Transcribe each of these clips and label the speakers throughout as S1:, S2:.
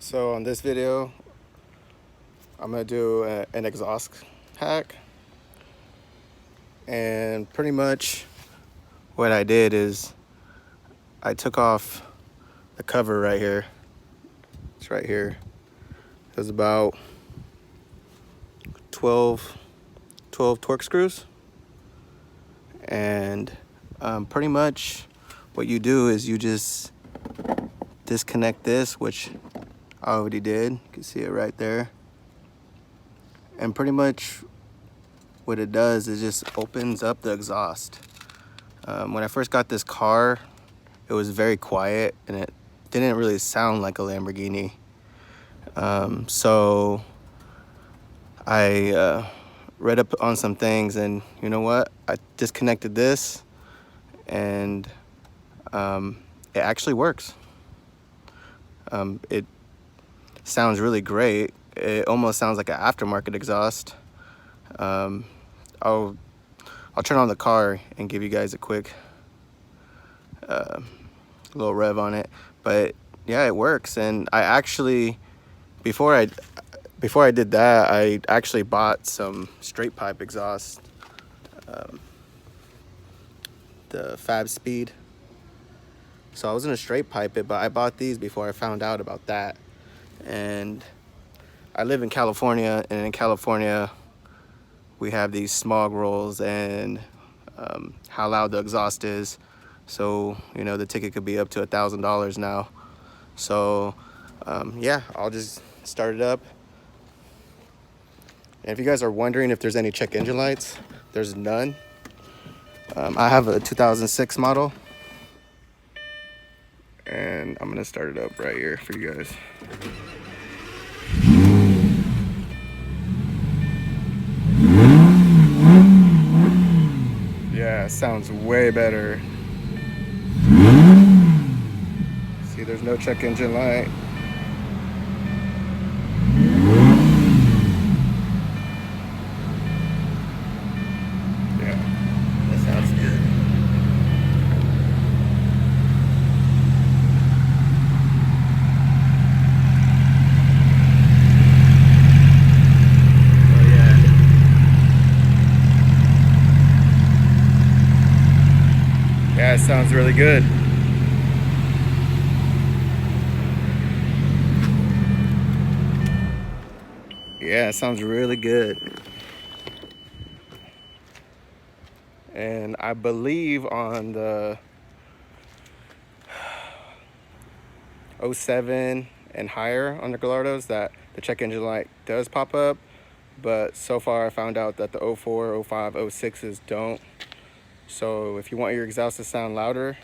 S1: So on this video, I'm gonna do an exhaust hack, and pretty much what I did is I took off the cover right here. It's right here. There's about 12 torque screws, and pretty much what you do is you just disconnect this, which I already did. You can see it right there. And pretty much what it does is just opens up the exhaust. When I first got this car, it was very quiet and it didn't really sound like a Lamborghini. So I read up on some things, and you know what? I disconnected this, and it actually works. It sounds really great. It almost sounds like an aftermarket exhaust. I'll turn on the car and give you guys a quick little rev on it. But yeah, it works. And I actually, before I did that, I actually bought some straight pipe exhaust, the Fab Speed. So I was gonna straight pipe it, but I bought these before I found out about that. And I live in California, and in California we have these smog rolls and how loud the exhaust is. So, you know, the ticket could be up to $1,000 now. So yeah, I'll just start it up. And if you guys are wondering if there's any check engine lights, there's none. I have a 2006 model, and I'm gonna start it up right here for you guys. Yeah, it sounds way better. See, there's no check engine light. Yeah, that sounds good. Oh yeah. Yeah, it sounds really good. Yeah, it sounds really good. And I believe on the 07 and higher on the Gallardos that the check engine light does pop up, but so far I found out that the 04, 05, 06s don't. So if you want your exhaust to sound louder,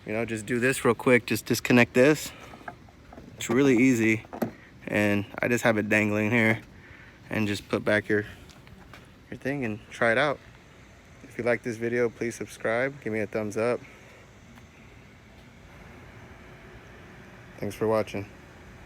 S1: you know, just do this real quick. Just disconnect this. It's really easy, and I just have it dangling here, and just put back your thing and try it out. If you like this video, please subscribe, give me a thumbs up. Thanks for watching.